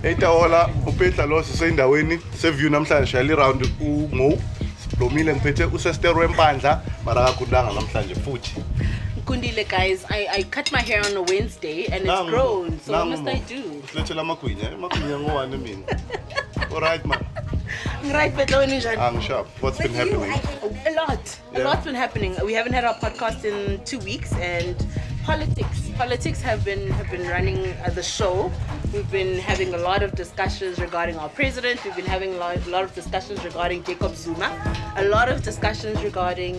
Etahola upetla lo sisendaweni seview namhlanje shayela round uMo siblomile ngiphethe usester wempandla mara akakudanga namhlanje futhi. Kundile guys, I cut my hair on a Wednesday and it's grown, so what must I do? Silethela amagwinya ngo-1 mina. All right man. Right, Petla and Sharol. I'm sharp. What's been happening? A lot's been happening. We haven't had our podcast in 2 weeks, and politics have been running the show. We've been having a lot of discussions regarding our president. We've been having a lot of discussions regarding Jacob Zuma, a lot of discussions regarding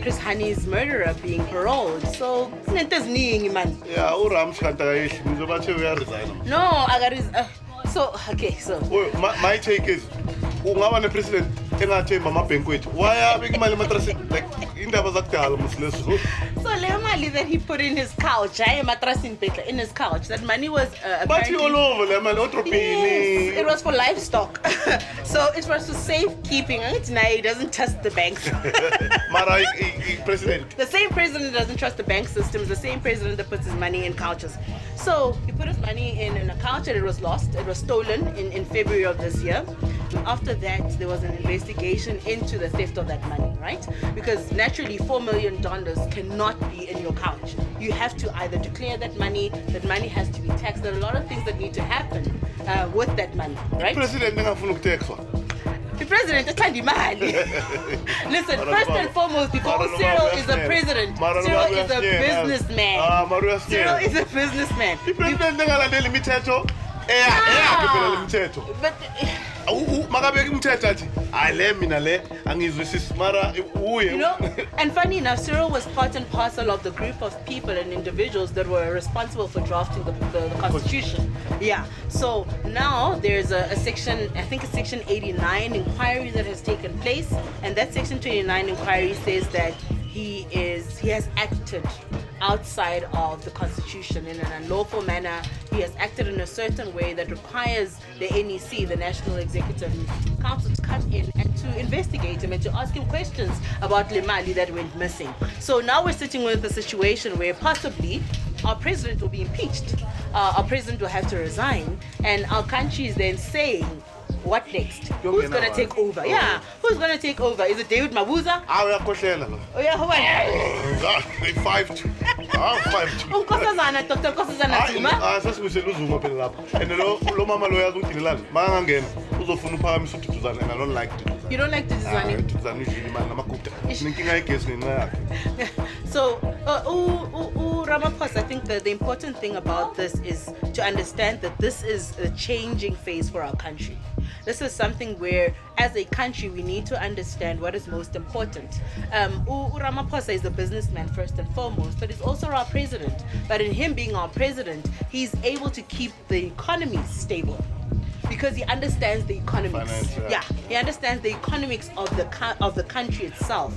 Chris Hani's murderer being paroled. So, man. Yeah, uRam Shkanta ngizobathe uyaresign. No, I got so my take is ungaba nepresident engathemba amabhenki wethu why abeka imali ematrasini like indaba zakudala musileso. So the money that he put in his couch, in his couch, that money was but all over the money, yes, it was for livestock. So it was for safekeeping. He doesn't trust the banks. The same president doesn't trust the bank systems, the same president that puts his money in couches. So he put his money in an account and it was lost. It was stolen in February of this year. After that, there was an investigation into the theft of that money, right? Because naturally, $4 million cannot be in your couch. You have to either declare that money has to be taxed. There are a lot of things that need to happen with that money, right? The president is trying to demand. Listen, first and foremost, before Cyril is a president, Cyril is a businessman. Cyril is a businessman. The president but you know, and funny enough, Cyril was part and parcel of the group of people and individuals that were responsible for drafting the Constitution. Yeah. So now there's a section, I think it's section 89 inquiry that has taken place, and that section 29 inquiry says that he has acted outside of the Constitution in an unlawful manner. He has acted in a certain way that requires the NEC, the National Executive Council, to come in and to investigate him and to ask him questions about Lemali that went missing. So now we're sitting with a situation where possibly our president will be impeached. Our president will have to resign, and our country is then saying, what next? Who's going to take over? Yeah, who's going to take over? Is it David Mabuza? Oh yeah, who are you? 5-2. Dr. Nkosazana Zuma? Zuma phela lapha. And lo mama lo yazi udilelani. Mangangena uzofuna uphakamisa uDuduzana and I don't like Duduzana. You don't like Duduzana? Duduzana usually man namakuta. Ninkinga igesi nina yakhe. So, Ramaphosa, I think the important thing about this is to understand that this is a changing phase for our country. This is something where, as a country, we need to understand what is most important. Ramaphosa is a businessman first and foremost, but he's also our president. But in him being our president, he's able to keep the economy stable, because he understands the economics. Finance, yeah, he understands the economics of the country itself.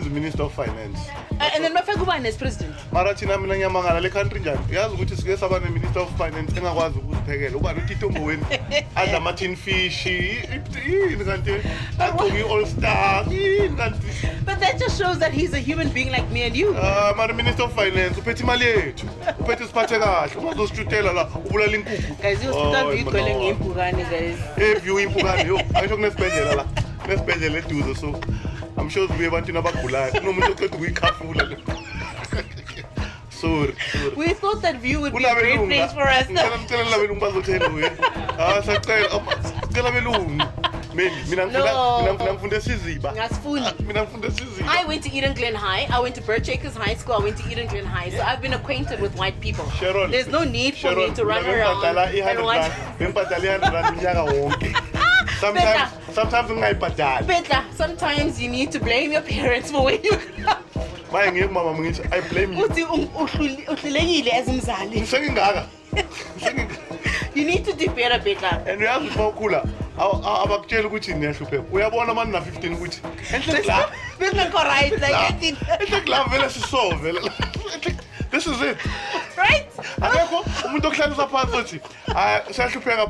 Minister of Finance. And then Mafagubane is president. Marathina mina ngiyamangala le country njani. Yazi ukuthi sike saba ne Minister of Finance engakwazi ukuziphekela. Ubani uTito Mboweni adla Martin Fish. Yini kanti agqoki All Star. Yini kanti. But that just shows that he's a human being like me and you. Mara Minister of Finance uphethe imali yethu. Uphethe siphathe kahle. Ungazosithutela la ubulala inkukhu. Guys, you hospital igcwele ngempukane guys. View impukane yo. Ayisho kunesibhedlela la. Nesibhedlela eduze so I'm sure we want to know about Sorry. We thought that view would be a great place for us. I went to Eden Glen High. I went to Birchacres High School. I went to Eden Glen High. So I've been acquainted with white people. Sharol, there's no need for me to run around and watch. Sometimes you need to blame your parents for where you come. I blame you. You need to do better, Petla. And we have to talk cooler. Our jail which in Neshupe. We have one man 15 which. And the club. This is it. Right?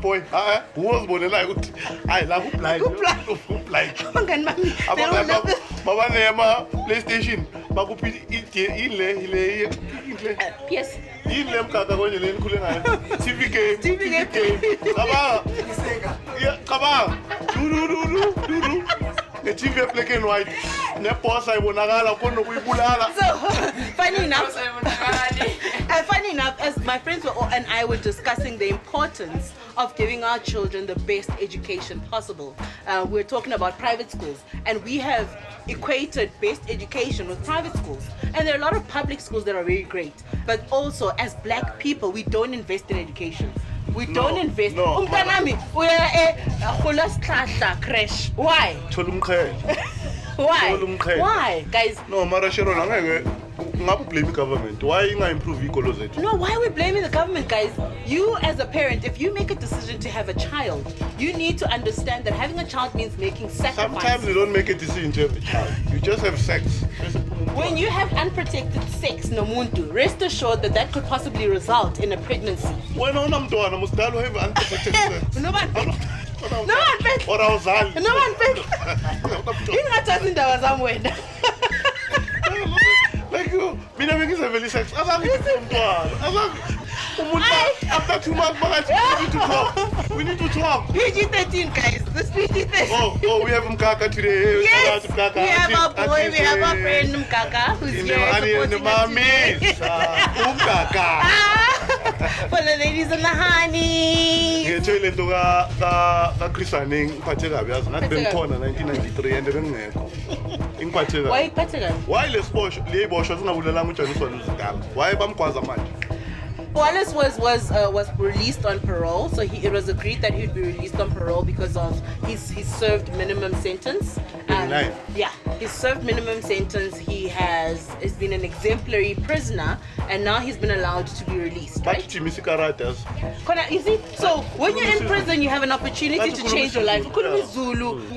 Boy. Who was born like I love who like PlayStation. Yes. yini lemkaka konje le nikhule ngayo TV game cabanga yeah cabanga du the TV black and white ne boss ayibonakala khona ukuyibulala. So funny enough, as my friends and I were discussing the importance of giving our children the best education possible, we're talking about private schools, and we have equated best education with private schools. And there are a lot of public schools that are very great, but also as black people, we don't invest in education. We don't invest. Umntanami uya ekhulasihlahla crash. Why? Why, guys? No, Mara Sharol, angeke ngabe blame government. Why inga improve ikolo zethu? No, why are we blaming the government, guys? You as a parent, if you make a decision to have a child, you need to understand that having a child means making sacrifices. Sometimes you don't make a decision to have a child. You just have sex. When you have unprotected sex, nomuntu, rest assured that that could possibly result in a pregnancy. When unamntwana musdalo have unprotected sex. No one Or No one paid. Like you, mina bengise vele sex. Azangithi umntwana. After 2 months, we need to talk. PG-13, guys. This PG-13. Oh, we have Mkaka today. Yes, we have our boy, we have our friend Mkaka, who's here supporting us today. Mkaka. For the ladies and the Hani. Ngiyetshela into ka Chris Hani ngiphathe kabi yazi ngathi bengikhona 1993 and bengingekho. Ngiphathe kabi. Why ngiphathe kabi? Why lesibosho leyibosho singabulelanga uJaniswa Luzidala? Why bamgwaza manje? Wallace was released on parole, so it was agreed that he would be released on parole because of he served minimum sentence. Yeah, he served minimum sentence. He's been an exemplary prisoner, and now he's been allowed to be released. Right? You see, so when you're in prison, you have an opportunity to change your life. You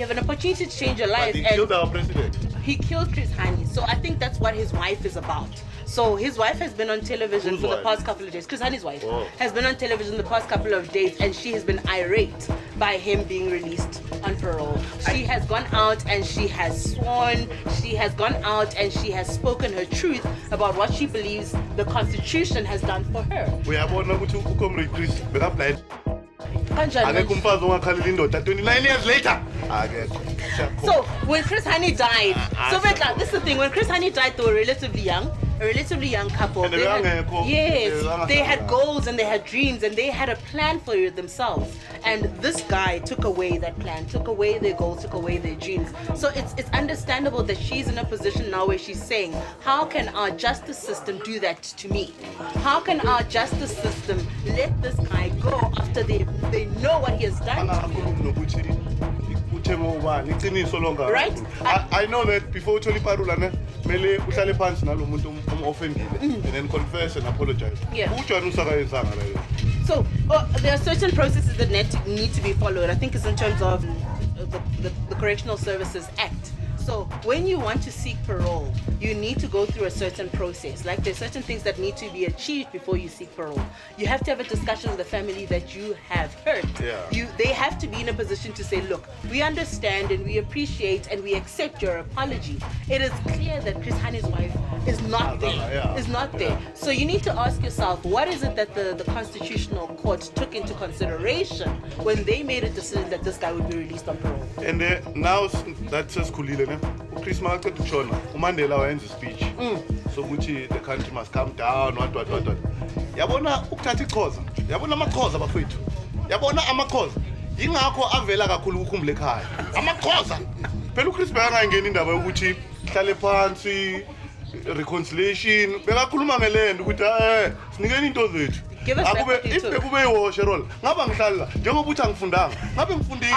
have an opportunity to change your life. But he killed our president. He killed Chris Hani. So I think that's what his wife is about. So his wife has been on television for the past couple of days. Chris Hani's wife has been on television the past couple of days, and she has been irate by him being released on parole. She has gone out and she has sworn. She has gone out and she has spoken her truth about what she believes the Constitution has done for her. We have one Chris. Akekho 29 years later. So when Chris Hani died, this is the thing. When Chris Hani died, they were relatively young couple. And they had goals and they had dreams and they had a plan for themselves. And this guy took away that plan, took away their goals, took away their dreams. So it's understandable that she's in a position now where she's saying, how can our justice system do that to me? How can our justice system let this guy go after they know what he has done to me? Right? I know that before Choli Parula, mele uhlale phansi nalo muntu offendile and then confess and apologize. Yeah. So there are certain processes that need to be followed. I think it's in terms of the Correctional Services Act. So when you want to seek parole, you need to go through a certain process. Like there's certain things that need to be achieved before you seek parole. You have to have a discussion with the family that you have hurt. Yeah. They have to be in a position to say, look, we understand and we appreciate and we accept your apology. It is clear that Chris Hani's wife is not there. Is not there. So you need to ask yourself, what is it that the Constitutional Court took into consideration when they made a decision that this guy would be released on parole? And now that's Sgcobile. Chris Market to Chona, Mandela ends the speech. So the country must calm down, what. Yabona ukuthatha ikhoza. Yabona amakhoza bafethu. Yabona amakhoza. Yingakho avela kakhulu ukukhumule ekhaya. Amakhoza. Phela uChris bayangangena indaba yokuthi hlale phansi reconciliation. Bekakhuluma ngelendo ukuthi sinikeni into zethu. Akube if bekube yiwo Sharol ngaba ngihlala njengoba uthi angifundanga ngabe ngifundile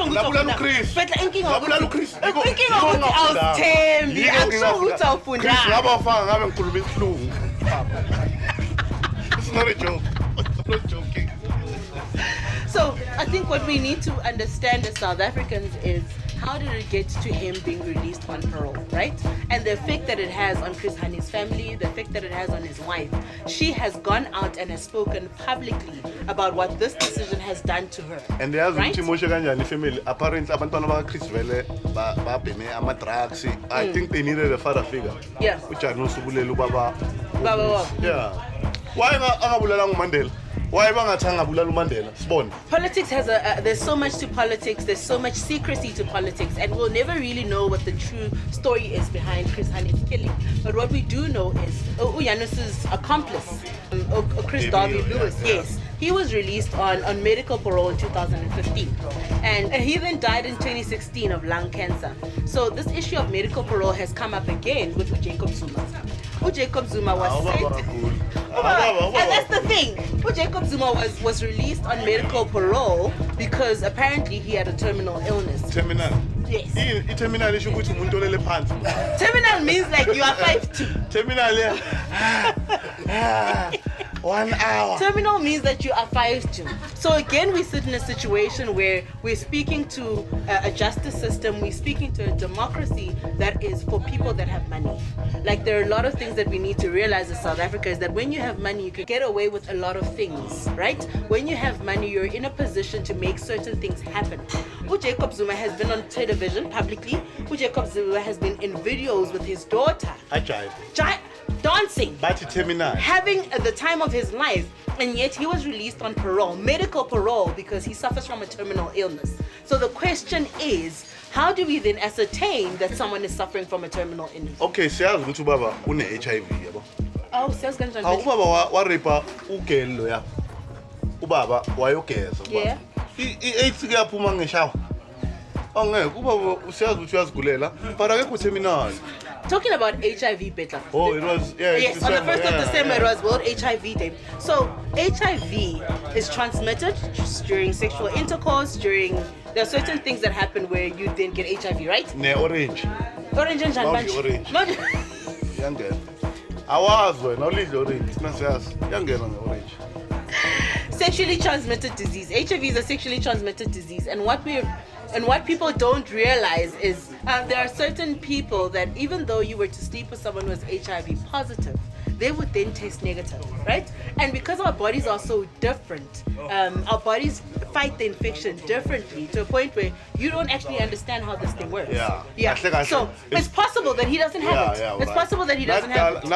ngabulala uChris ngabulala uChris inkinga ukuthi awuthembi angisho ukuthi awufundanga Chris ngaba ufanga ngabe ngikhuluma isihlungu. It's not a joke. I'm not joking. So I think what we need to understand as South Africans is, how did it get to him being released on parole, right? And the effect that it has on Chris Hani's family, the effect that it has on his wife. She has gone out and has spoken publicly about what this decision has done to her. And there's right? Family. Apparently, Chris Vele, drugs. I think they needed a father figure. Yeah. Which I know Sgcobile Baba. Baba. Yeah. Why angabulala uMandela? Why bangathanga abulala uMandela? Sibone. Politics has there's so much to politics, there's so much secrecy to politics, and we'll never really know what the true story is behind Chris Hani's killing. But what we do know is Uyanus's accomplice, Chris Darby Lewis, yes, he was released on medical parole in 2015, and he then died in 2016 of lung cancer. So this issue of medical parole has come up again with Jacob Zuma. Jacob Zuma was and that's the thing. Jacob Zuma was released on medical parole because apparently he had a terminal illness. Terminal? Yes. Terminal is ukuthi umuntu olele phansi. Terminal means like you are 5'2". Terminal, yeah. 1 hour. Terminal means that you are 5'2". So again, we sit in a situation where we're speaking to a justice system, we're speaking to a democracy that is for people that have money. Like there are a lot of things that we need to realize in South Africa is that when you have money, you can get away with a lot of things, right? When you have money, you're in a position to make certain things happen. Jacob Zuma has been on television publicly. Jacob Zuma has been in videos with his daughter. Dancing. Terminal. Having the time of his life, and yet he was released on parole, medical parole, because he suffers from a terminal illness. So the question is, how do we then ascertain that someone is suffering from a terminal illness? Okay, siyazi ukuthi ubaba une-HIV yabo. Oh, siyazi kanjani? Ubaba waripa ugel lo ya. Ubaba wayogeza. Yeah. I-AIDS kuyaphuma ngeshawa. Angeke ubaba usiyazi ukuthi uyazigulela, but akekho terminal. Talking about HIV, Petla. Oh, it was, yeah. Yes, on the 1st of December, it was World HIV Day. So, HIV is transmitted during sexual intercourse, there are certain things that happen where you then get HIV, right? Orange. Orange and orange. Yangena. Awazi wena ulidle orange. Nasiyazi. Yangena nge-orange. Sexually transmitted disease. HIV is a sexually transmitted disease, and what people don't realize is there are certain people that even though you were to sleep with someone who is HIV positive, they would then test negative, right? And because our bodies are so different, our bodies fight the infection differently to a point where you don't actually understand how this thing works. Yeah. So it's possible that he doesn't have it. It's possible that he doesn't have it.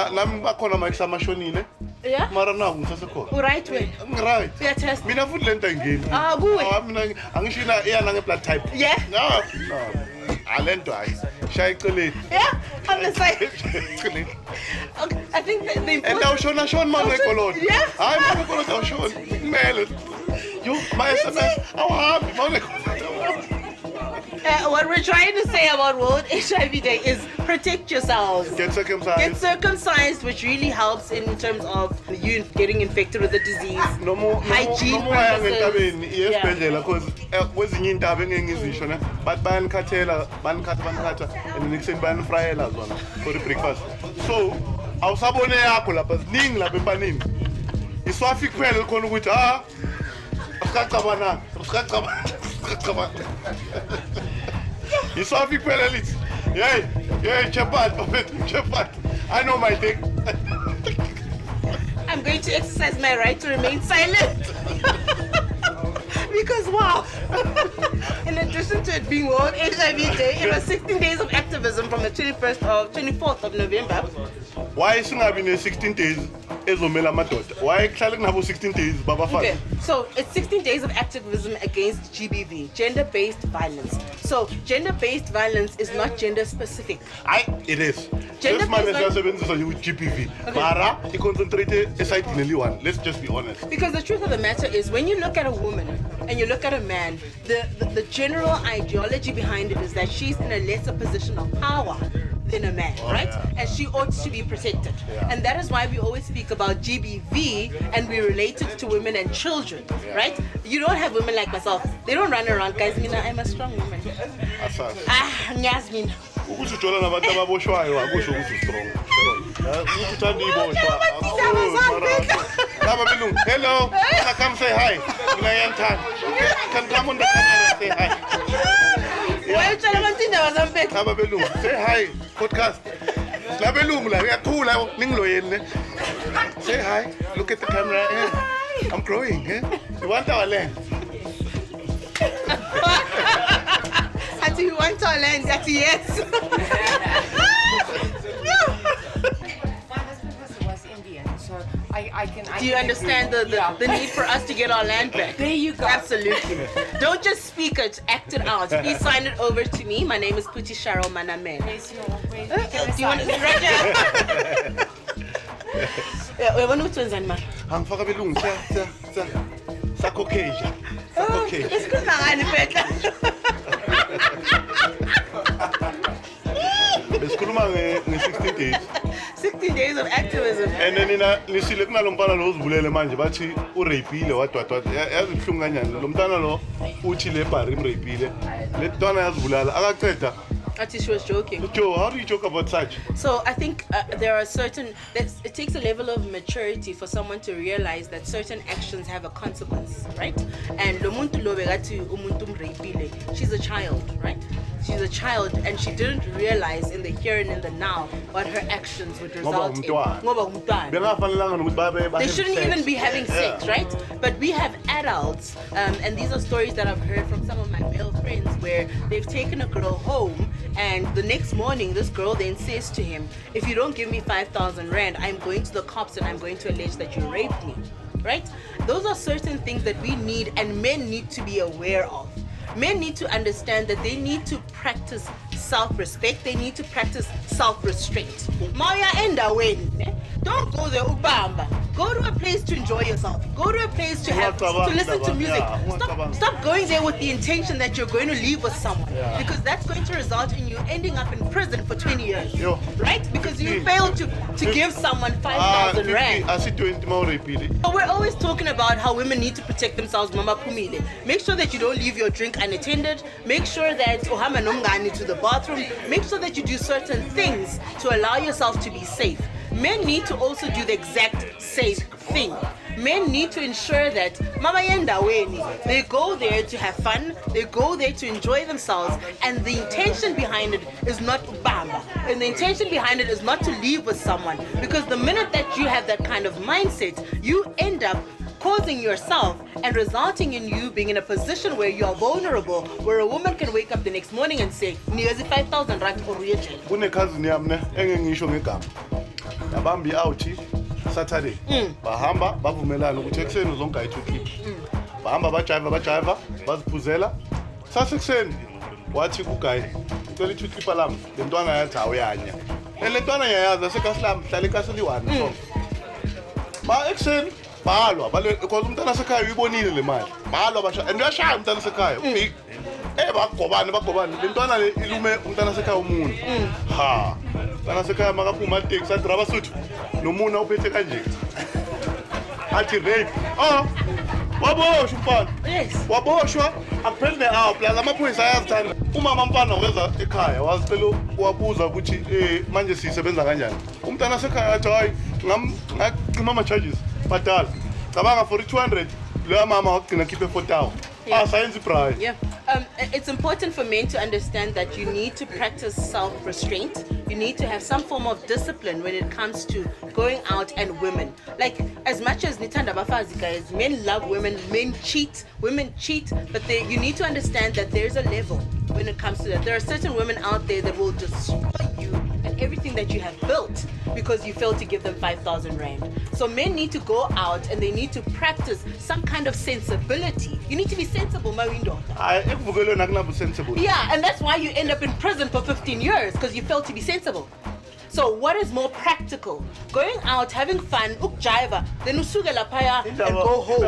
Yeah. Right way. Right. Yeah, test. Mina futhi lento ngini. Kuwe. Mina angisho ina blood type. Yeah. No. Alento hayi. Shaya iceleni. Yeah. On the side. Okay, I think the important. And awushona manje ekoloni. Yeah. Hayi manje ekoloni awushona. Kumele. You my SMS awuhambi manje ekoloni. What we're trying to say about World HIV Day is protect yourselves. Get circumcised. Get circumcised, which really helps in terms of you getting infected with the disease. Hygiene purposes. Esibhedlela because kwezinye indaba engengizisho ne but bayanikhathela banikhatha and nikuseni bayanifrayela zona for the breakfast. So awusabone yakho lapha ziningi lapha empanini. Iswafi kuphela khona ukuthi asikacabana. Iswafi kuphela lithi. Hey, Chapat, I know my thing. I'm going to exercise my right to remain silent. Because wow, in addition to it being World HIV Day, it was 16 days of activism from the 24th of November. Why singabi ne 16 days ezomela amadoda? Why kuhlale kunabo 16 days babafana? Okay, so it's 16 days of activism against GBV, gender-based violence. So gender-based violence is not gender-specific. It is. This man is GBV. Mara, he concentrated aside one. Let's just be honest. Because the truth of the matter is, when you look at a woman and you look at a man, the general ideology behind it is that she's in a lesser position of power than a man, right? Yeah. And she ought to be protected. Yeah. And that is why we always speak about GBV and we relate it to women and children, right? You don't have women like myself. They don't run around, guys. Mina, I'm a strong woman. Yasmin. Ukujola nabantu ababoshwayo akusho ukuthi strong. Ukuthanda iboshwa. Laba belungu. Hello. Come say hi. Mina yanthanda. Can come on the camera say hi. Why you trying to tell us something? Laba belungu. Say hi. Podcast. Laba belungu la uyakhula ningiloyeni ne. Say hi. Look at the camera. Yeah. I'm growing, You want our land? Do you want our land? That's yes. My husband was Indian, so I Do you understand the need for us to get our land back? There you go. Absolutely. Don't just speak it, act it out. Please sign it over to me. My name is Toni Choppa Manamela. Do you want to right here? Yeah, we want to turn man. Angifaka belungu sakokheja. Isikhuluma ngani Petla? Besikhuluma nge-16 days. 16 days of activism. And then nisile kunalo mfana lo uzivulele manje bathi urapile wadwadwa. Yazi ibhlungu kanjani lo mntana lo uthi le bari imrapile. Le ntwana yazivulala akaceda. She was joking. Joe, how do you joke about such? So I think there are it takes a level of maturity for someone to realize that certain actions have a consequence, right? And she's a child, right? She's a child and she didn't realize in the here and in the now what her actions would result in. They shouldn't even be having sex, right? But we have adults, and these are stories that I've heard from some of my male friends where they've taken a girl home and the next morning this girl then says to him, if you don't give me 5,000 rand, I'm going to the cops and I'm going to allege that you raped me, right? Those are certain things that we need and men need to be aware of. Men need to understand that they need to practice self-respect. They need to practice self-restraint. Maya enda when don't go there ubamba. Go to a place to enjoy yourself. Go to a place to listen to music. Stop going there with the intention that you're going to leave with someone, because that's going to result in you ending up in prison for 20 years, right? Because you failed to give someone 5,000 rand. But we're always talking about how women need to protect themselves. Mama Pumile, make sure that you don't leave your drink unattended. Make sure that uhamba nomngani to the bathroom. Make sure that you do certain things to allow yourself to be safe. Men need to also do the exact same thing. Men need to ensure that mama yenda weni, they go there to have fun, they go there to enjoy themselves, and the intention behind it is not bamba, and the intention behind it is not to leave with someone, because the minute that you have that kind of mindset, you end up causing yourself and resulting in you being in a position where you are vulnerable, where a woman can wake up the next morning and say, "Niyazi 5,000 rand for real." Kune cousin yami ne engengisho ngegama. Yabambi out Saturday. Bahamba bavumelana ukuthi ekseni uzonke ayi 2 clip. Bahamba bajiva baziphuzela. Sasekuseni wathi kuguy ucela 2 clip lami. Le ntwana yathi awuyanya. Le ntwana yayazi sekasihlami hlala enkasini 1 so. Ba ekseni balwa because umntana sekhaya uyibonile le mali. Balwa basha and uyashaya umntana sekhaya. Ubig. Bagobane le ntwana le ilume umntana sekhaya umuntu. Ha. Umntana sekhaya makaphuma taxi athi rabasuthu nomuna uphethe kanje. Athi rape. Waboshwa mfana. Yes. Waboshwa akupheli ne-hour plus amaphoyisa ayazithanda. Umama mfana weza ekhaya wazicela wabuza ukuthi manje sisebenza kanjani. Umntana sekhaya athi hayi ngaqima ama-charges badala. Cabanga for 200 leya mama wagcina khiphe 4,000. Science pride. Yeah. It's important for men to understand that you need to practice self-restraint. You need to have some form of discipline when it comes to going out and women. Like, as much as Nitanda Bafazi guys, men love women, men cheat, women cheat, but you need to understand that there's a level when it comes to that. There are certain women out there that will destroy you and everything that you have built because you failed to give them 5,000 rand. So men need to go out and they need to practice some kind of sensibility. You need to be sensible, my window. Yeah, and that's why you end up in prison for 15 years, because you failed to be sensible. So what is more practical? Going out, having fun, ukjiva, then usuke lapaya and go home.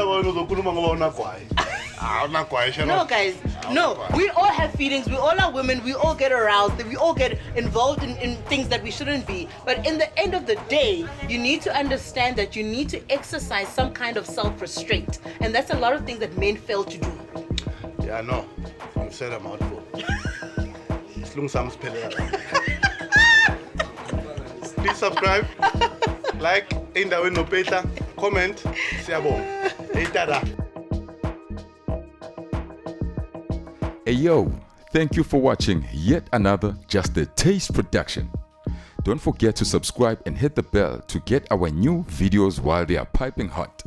No guys, no. We all have feelings, we all are women, we all get aroused, we all get involved in things that we shouldn't be. But in the end of the day, you need to understand that you need to exercise some kind of self-restraint. And that's a lot of things that men fail to do. Yeah, no. You said a mouthful. Please subscribe, like, indaweni no Petla, comment, siyabonga. Tada. Hey yo, thank you for watching yet another Just a Taste production. Don't forget to subscribe and hit the bell to get our new videos while they are piping hot.